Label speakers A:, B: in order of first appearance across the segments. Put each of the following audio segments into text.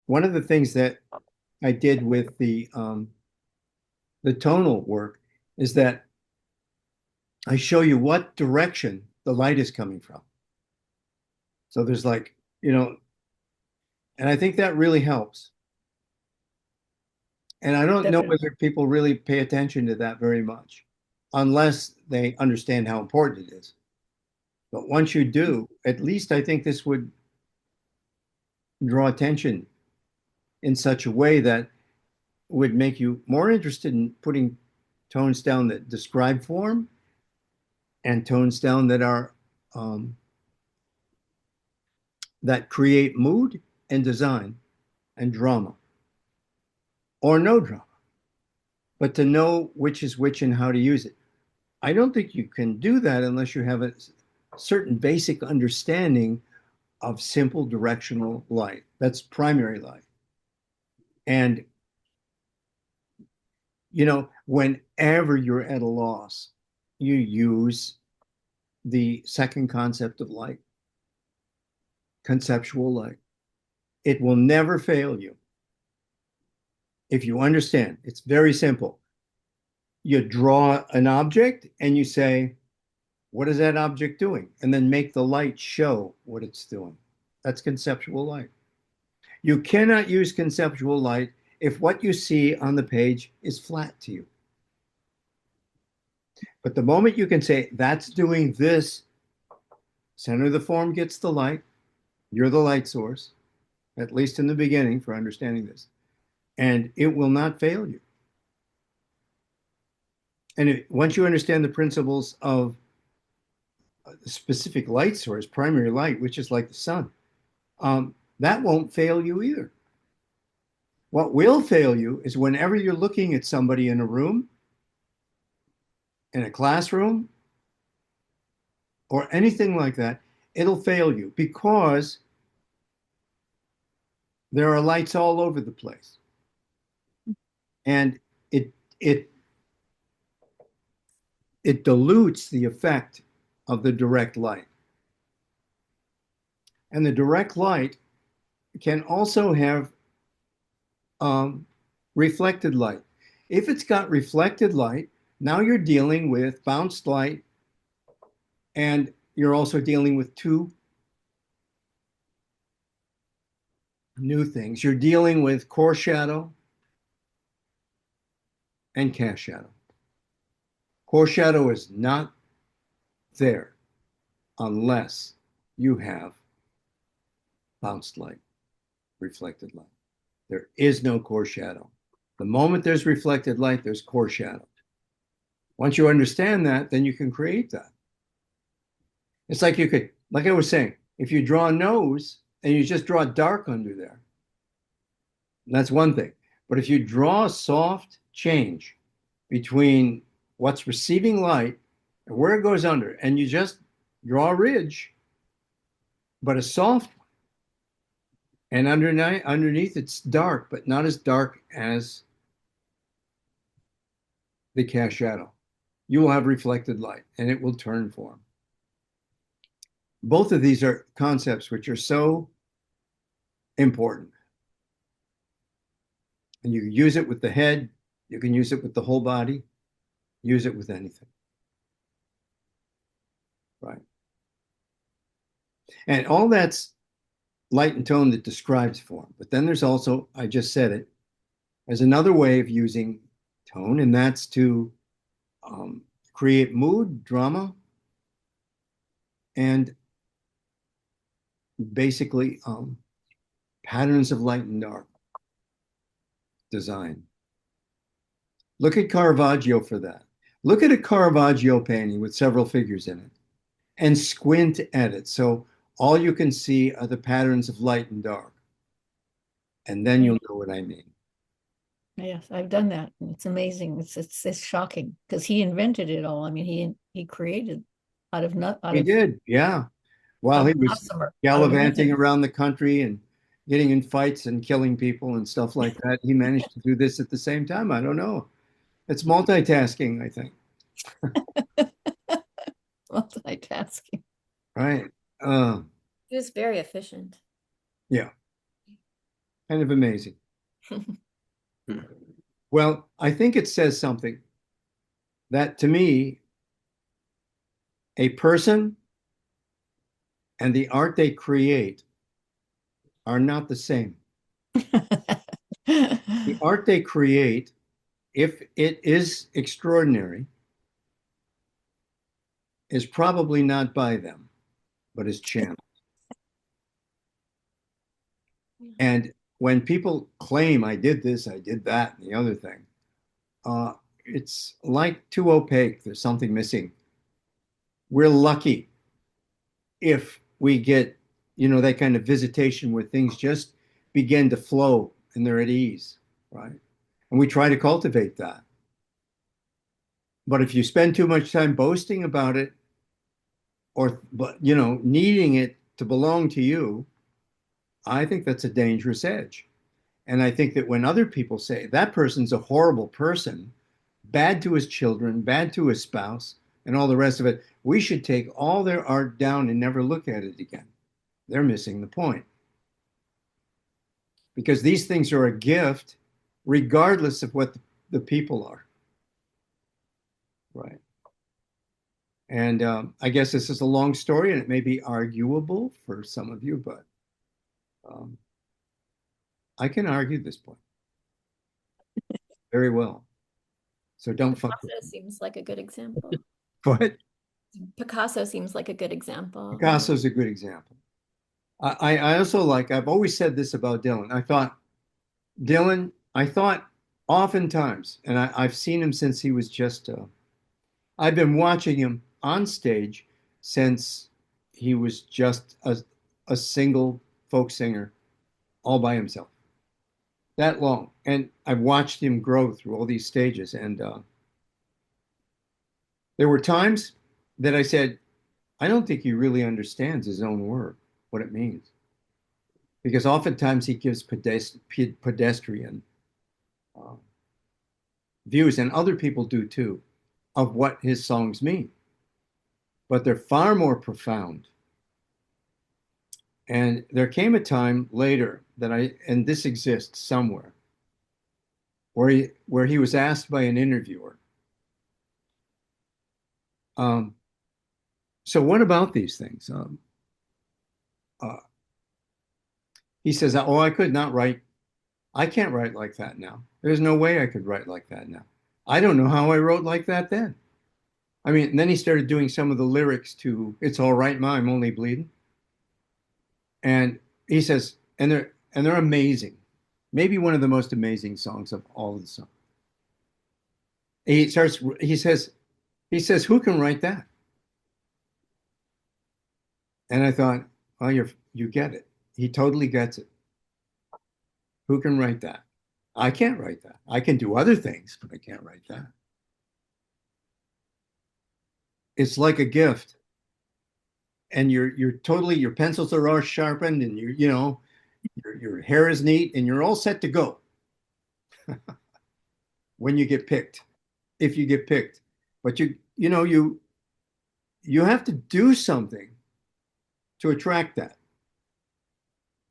A: one of the things that I did with the tonal work is that I show you what direction the light is coming from. So there's like, and I think that really helps. And I don't know
B: Definitely.
A: whether people really pay attention to that very much, unless they understand how important it is. But once you do, at least I think this would draw attention in such a way that would make you more interested in putting tones down that describe form and tones down that are um, that create mood and design and drama or no drama, but to know which is which and how to use it. I don't think you can do that unless you have a certain basic understanding of simple directional light. That's primary light. And, whenever you're at a loss, you use the second concept of light, conceptual light. It will never fail you if you understand. It's very simple. You draw an object and you say, what is that object doing? And then make the light show what it's doing. That's conceptual light. You cannot use conceptual light if what you see on the page is flat to you. But the moment you can say, that's doing this, center of the form gets the light, you're the light source, at least in the beginning for understanding this, and it will not fail you. And once you understand the principles of a specific light source, primary light, which is like the sun, that won't fail you either. What will fail you is whenever you're looking at somebody in a room, in a classroom, or anything like that, it'll fail you because there are lights all over the place. And it it it dilutes the effect of the direct light. And the direct light can also have um, reflected light. If it's got reflected light, now you're dealing with bounced light and you're also dealing with two new things. You're dealing with core shadow and cast shadow. Core shadow is not there unless you have bounced light, reflected light. There is no core shadow. The moment there's reflected light, there's core shadow. Once you understand that, then you can create that. It's like like I was saying, if you draw a nose and you just draw dark under there, that's one thing. But if you draw a soft change between what's receiving light and where it goes under, and you just draw a ridge, but a soft one, and underneath it's dark, but not as dark as the cast shadow. You will have reflected light and it will turn form. Both of these are concepts which are so important. And you use it with the head, you can use it with the whole body, use it with anything. Right. And all that's light and tone that describes form. But then there's also, I just said it, there's another way of using tone, and that's to create mood, drama, and basically patterns of light and dark design. Look at Caravaggio for that. Look at a Caravaggio painting with several figures in it and squint at it. So all you can see are the patterns of light and dark. And then you'll know what I mean.
B: Yes, I've done that. It's amazing. It's shocking because he invented it all. I mean, he created out of not
A: He did, yeah. While
B: out
A: he
B: of
A: was
B: gossamer, out of
A: gallivanting
B: nothing.
A: around the country and getting in fights and killing people and stuff like that, he managed to do this at the same time. I don't know. It's multitasking, I think.
B: Multitasking.
A: Right. Uh,
C: He was very efficient.
A: yeah. Kind of amazing. Well, I think it says something that to me, a person and the art they create are not the same. The art they create, if it is extraordinary, is probably not by them, but is channeled. And when people claim I did this, I did that, and the other thing, it's like too opaque. There's something missing. We're lucky if we get, that kind of visitation where things just begin to flow and they're at ease, right? And we try to cultivate that. But if you spend too much time boasting about it or, needing it to belong to you, I think that's a dangerous edge. And I think that when other people say that person's a horrible person, bad to his children, bad to his spouse, and all the rest of it, we should take all their art down and never look at it again. They're missing the point. Because these things are a gift, regardless of what the people are. Right. And I guess this is a long story and it may be arguable for some of you, but um, I can argue this point very well. So don't fuck with
C: Picasso
A: me.
C: seems like a good example.
A: But
C: Picasso seems like a good example.
A: Picasso's a good example. I also I've always said this about Dylan. I thought oftentimes, and I've seen him since he was just, I've been watching him on stage since he was just a single folk singer all by himself. That long. And I've watched him grow through all these stages. And there were times that I said, I don't think he really understands his own work, what it means. Because oftentimes he gives pedestrian uh, views, and other people do too, of what his songs mean. But they're far more profound. And there came a time later and this exists somewhere, where he was asked by an interviewer, so what about these things? Uh, he says, oh, I can't write like that now. There's no way I could write like that now. I don't know how I wrote like that then. I mean, and then he started doing some of the lyrics to "It's All Right, Ma, I'm Only Bleeding," and he says, and they're amazing, maybe one of the most amazing songs of all of the songs. He says, who can write that? And I thought, oh, you get it. He totally gets it. Who can write that? I can't write that. I can do other things, but I can't write that. It's like a gift. And your pencils are all sharpened and your hair is neat and you're all set to go when you get picked, if you get picked. But you have to do something to attract that.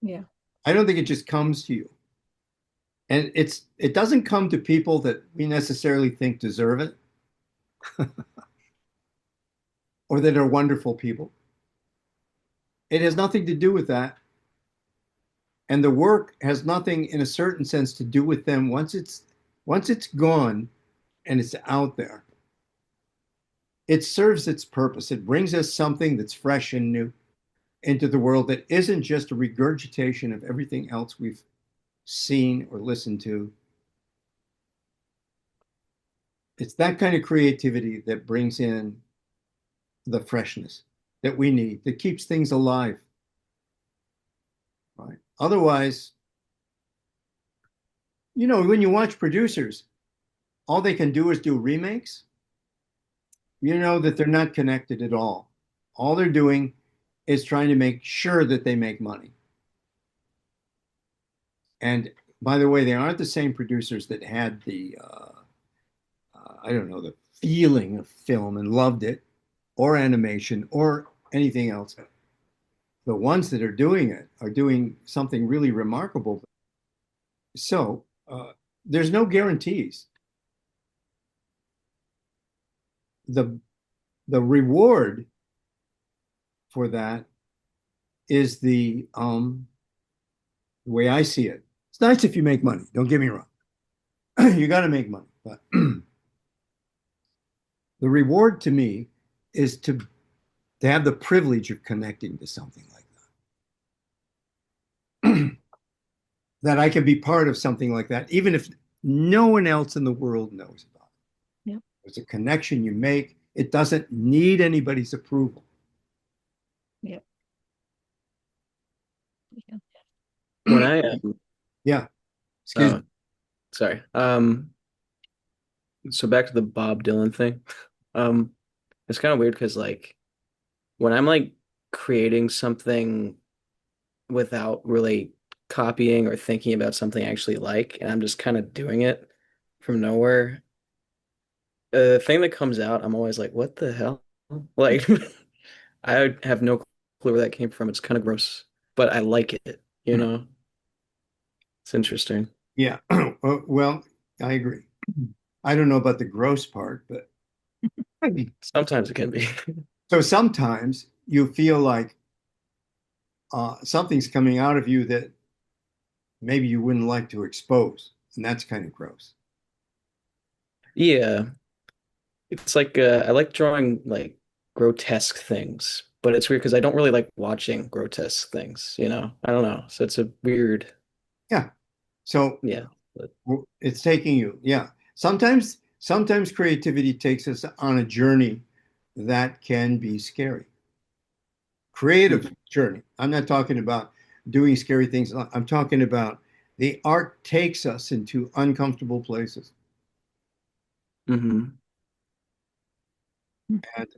B: Yeah.
A: I don't think it just comes to you. And it doesn't come to people that we necessarily think deserve it or that are wonderful people. It has nothing to do with that. And the work has nothing in a certain sense to do with them once it's gone and it's out there. It serves its purpose. It brings us something that's fresh and new into the world that isn't just a regurgitation of everything else we've seen or listened to. It's that kind of creativity that brings in the freshness that we need, that keeps things alive. Right? Otherwise, when you watch producers, all they can do is do remakes. You know that they're not connected at all. All they're doing is trying to make sure that they make money. And by the way, they aren't the same producers that had I don't know, the feeling of film and loved it, or animation, or anything else. The ones that are doing it are doing something really remarkable. So there's no guarantees. The the reward for that is the way I see it. It's nice if you make money. Don't get me wrong. You got to make money, but the reward to me is to have the privilege of connecting to something like that. That I can be part of something like that, even if no one else in the world knows about it.
B: Yeah.
A: It's a connection you make. It doesn't need anybody's approval.
B: Yeah. Yeah.
D: When I
A: Yeah. Excuse me.
D: oh, sorry. So back to the Bob Dylan thing. Um, it's kind of weird because like when I'm like creating something without really copying or thinking about something I actually like, and I'm just kind of doing it from nowhere, the thing that comes out, I'm always like, what the hell? Like, I have no clue where that came from. It's kind of gross, but I like it, you know? It's interesting.
A: Yeah. Well, I agree. I don't know about the gross part, but
D: Sometimes it can be.
A: so sometimes you feel like something's coming out of you that maybe you wouldn't like to expose, and that's kind of gross.
D: Yeah. It's like I like drawing like grotesque things, but it's weird because I don't really like watching grotesque things, you know? I don't know. So it's a weird,
A: Yeah. So
D: yeah. But
A: it's taking you. Yeah. Sometimes creativity takes us on a journey that can be scary. Creative journey. I'm not talking about doing scary things. I'm talking about the art takes us into uncomfortable places.
D: hmm
A: And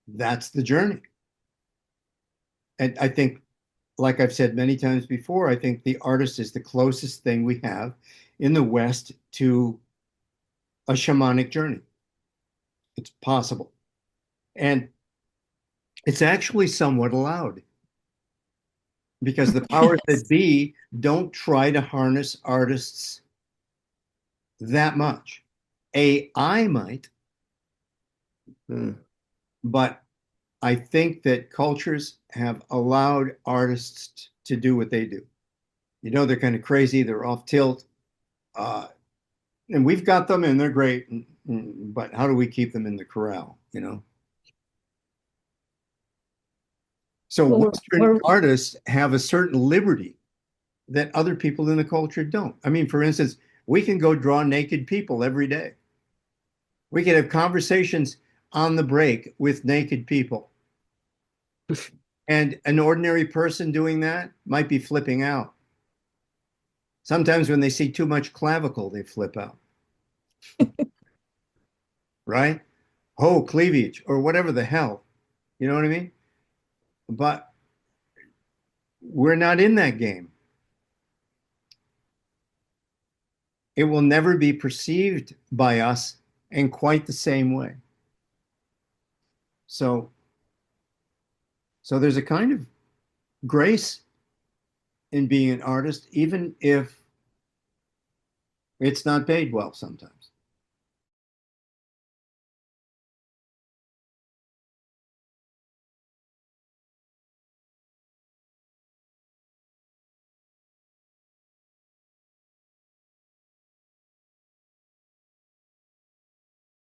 A: that's the journey. And I think, like I've said many times before, I think the artist is the closest thing we have in the West to a shamanic journey. It's possible. And it's actually somewhat allowed because the powers
B: Yes.
A: that be don't try to harness artists that much. AI might,
D: Mm.
A: but I think that cultures have allowed artists to do what they do. You know, they're kind of crazy, they're off tilt, uh, and we've got them and they're great. But how do we keep them in the corral, you know? So
B: Well,
A: Western artists have a certain liberty that other people in the culture don't. I mean, for instance, we can go draw naked people every day. We can have conversations on the break with naked people. And an ordinary person doing that might be flipping out. Sometimes when they see too much clavicle, they flip out, right? Oh, cleavage or whatever the hell. You know what I mean? But we're not in that game. It will never be perceived by us in quite the same way. So, so there's a kind of grace in being an artist, even if it's not paid well sometimes.